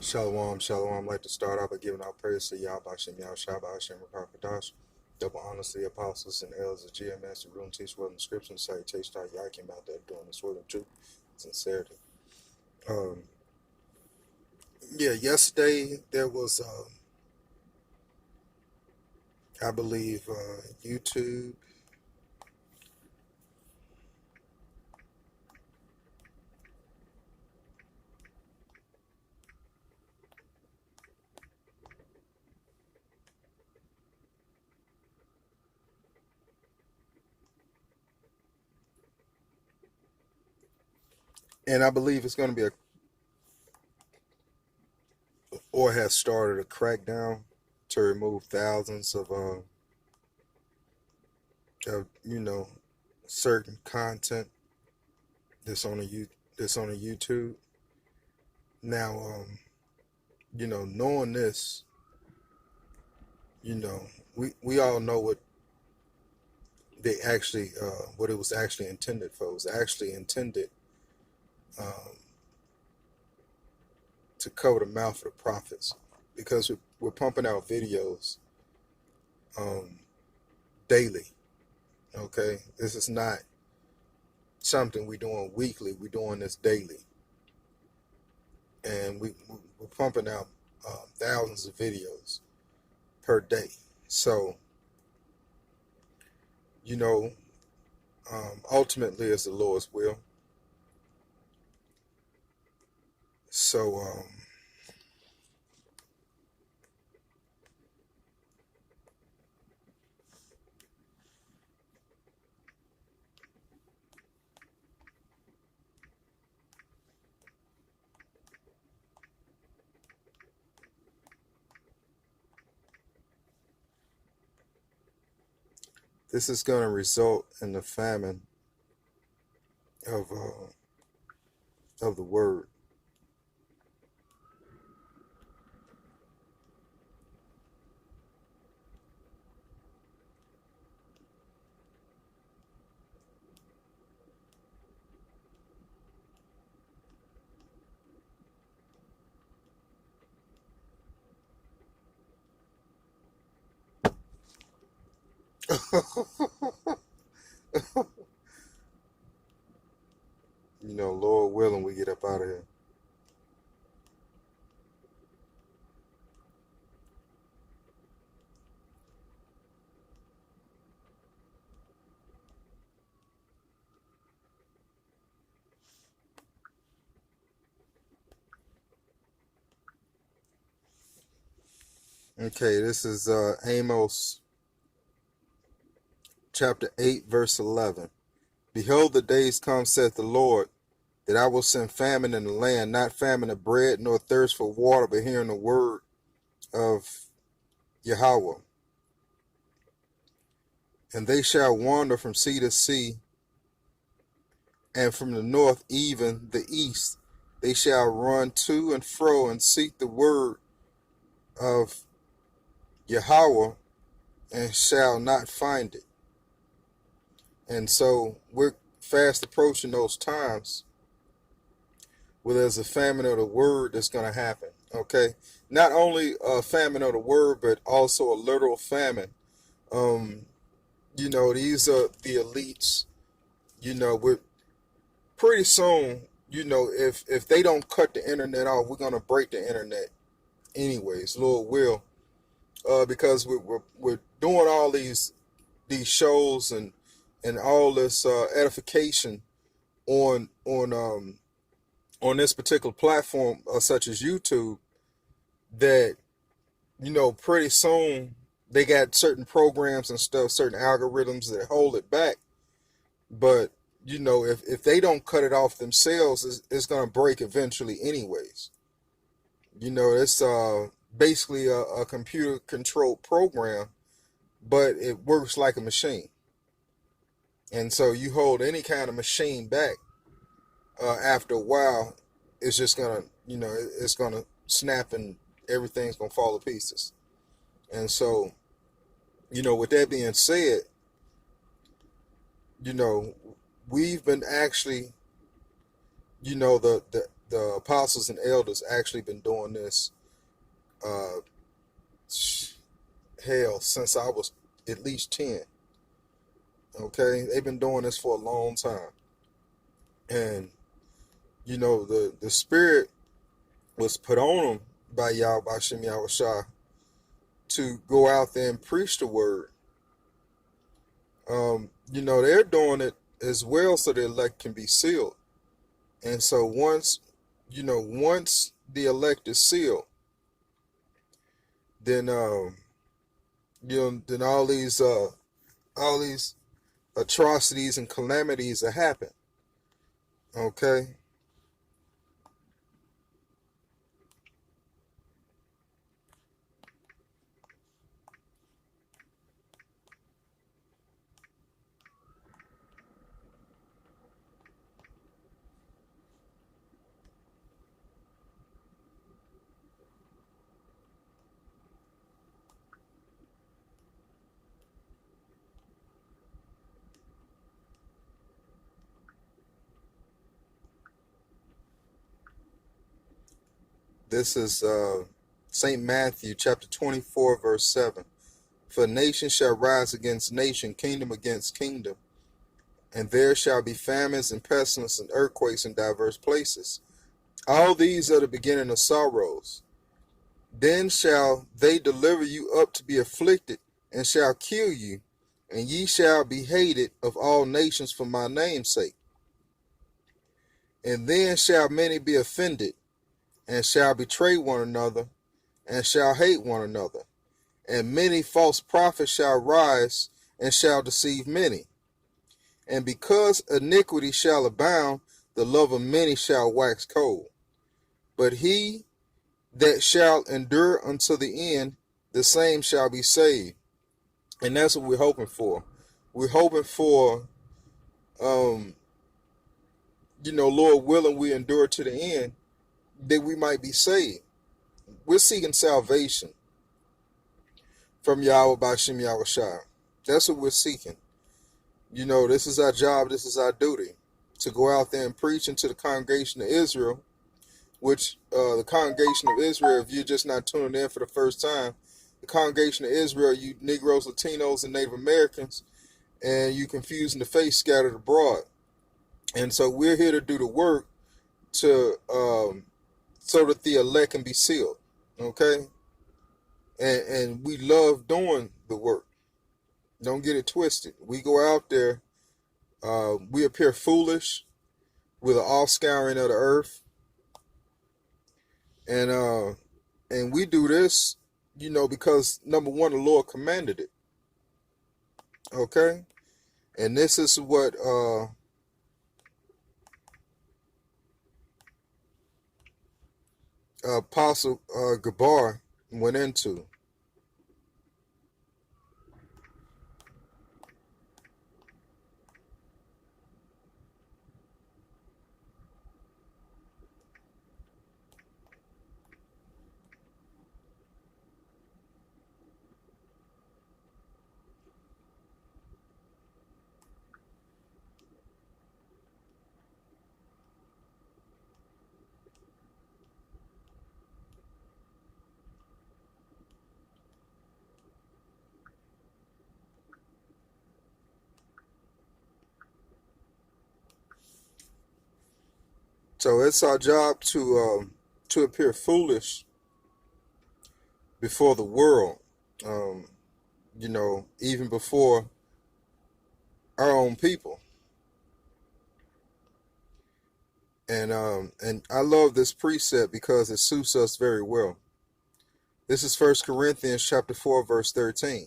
Shalom, shalom. I'd like to start off by giving our praise to Yahweh Shem Yah Shabbat Hashem Rakakadash. Double honors to the apostles and elders of GMS, the room teach well in the scriptures, salutation to Yakim out there doing this word of truth, sincerity. Um, yesterday there was, I believe, YouTube. And I believe it's going to be or has started a crackdown to remove thousands of certain content that's on a YouTube. Now, knowing this, we all know what it was actually intended for. It was actually intended um, to cover the mouth of the prophets, because we're pumping out videos daily. Okay, this is not something we're doing weekly. We're doing this daily, and we're pumping out thousands of videos per day. So, ultimately, it's the Lord's will. So, this is going to result in the famine of the word. Lord willing, we get up out of here. Okay, this is Amos chapter 8, verse 11. Behold, the days come, saith the Lord, that I will send famine in the land, not famine of bread, nor thirst for water, but hearing the word of Yahweh. And they shall wander from sea to sea, and from the north even the east. They shall run to and fro and seek the word of Yahweh, and shall not find it. And so we're fast approaching those times where there's a famine of the word that's going to happen. Okay, not only a famine of the word, but also a literal famine. These are the elites. We're pretty soon. If they don't cut the internet off, we're going to break the internet anyways, Lord will, because we're doing all these shows and all this edification on this particular platform, such as YouTube, that pretty soon they got certain programs and stuff, certain algorithms that hold it back. But if they don't cut it off themselves, it's going to break eventually anyways. It's basically a computer controlled program, but it works like a machine. And so you hold any kind of machine back, after a while, it's just gonna, it's gonna snap and everything's gonna fall to pieces. And so, with that being said, we've been actually, the the apostles and elders actually been doing this, uh, hell, since I was at least 10. Okay, they've been doing this for a long time, and the spirit was put on them by Yahweh Shem Yahushua to go out there and preach the word. They're doing it as well so the elect can be sealed. And so once the elect is sealed, then then all these atrocities and calamities that happen. Okay. This is St. Matthew chapter 24, verse 7. For nation shall rise against nation, kingdom against kingdom, and there shall be famines and pestilence and earthquakes in diverse places. All these are the beginning of sorrows. Then shall they deliver you up to be afflicted, and shall kill you, and ye shall be hated of all nations for my name's sake. And then shall many be offended, and shall betray one another, and shall hate one another. And many false prophets shall rise, and shall deceive many. And because iniquity shall abound, the love of many shall wax cold. But he that shall endure unto the end, the same shall be saved. And that's what we're hoping for. We're hoping for, Lord willing, we endure to the end, that we might be saved. We're seeking salvation from Yahweh by Shem Yahushua. That's what we're seeking. This is our job, this is our duty, to go out there and preach into the congregation of Israel, which the congregation of Israel, if you're just not tuning in for the first time, the congregation of Israel, you Negroes, Latinos, and Native Americans, and you confusing the faith scattered abroad. And so we're here to do the work to so that the elect can be sealed. Okay? And we love doing the work. Don't get it twisted. We go out there, we appear foolish with an offscouring of the earth. And we do this, because number one, the Lord commanded it. Okay? And this is what Apostle Gabar went into. So it's our job to appear foolish before the world, even before our own people. And I love this precept because it suits us very well. This is 1 Corinthians chapter 4, verse 13.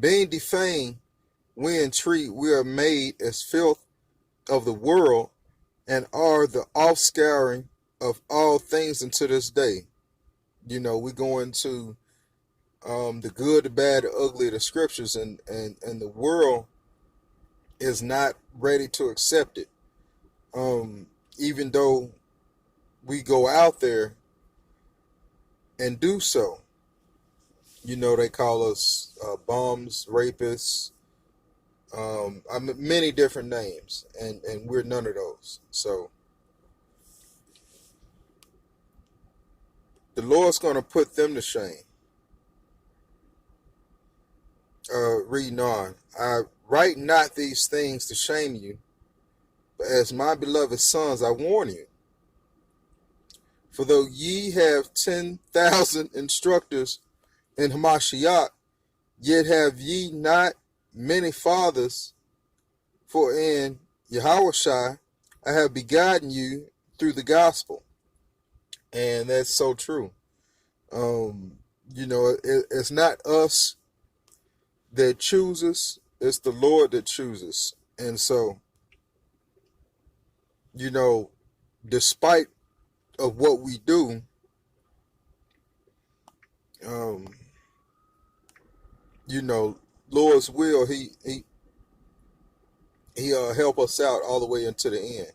Being defamed, we entreat, we are made as filth of the world, and are the offscouring of all things unto this day. We go into the good, the bad, the ugly of the scriptures, and the world is not ready to accept it. Even though we go out there and do so. They call us bums, rapists, many different names, and we're none of those. So the Lord's going to put them to shame. Reading on. I write not these things to shame you, but as my beloved sons, I warn you. For though ye have 10,000 instructors in Hamashiach, yet have ye not many fathers, for in Yahushua I have begotten you through the gospel. And that's so true. It's not us that chooses, it's the Lord that chooses. And so, despite of what we do, Lord's will, he help us out all the way into the end.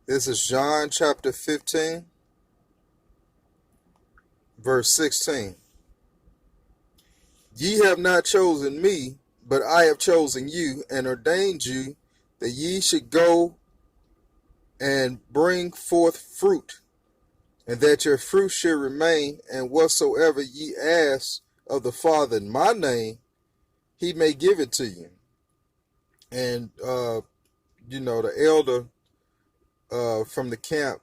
This is John chapter 15, verse 16. Ye have not chosen me, but I have chosen you and ordained you that ye should go and bring forth fruit, and that your fruit should remain, and whatsoever ye ask of the Father in my name, he may give it to you. And, the elder from the camp,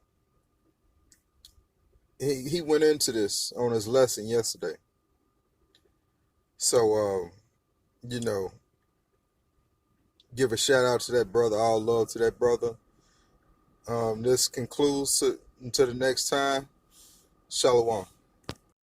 he went into this on his lesson yesterday. So, give a shout out to that brother, all love to that brother. This concludes until the next time. Shalom.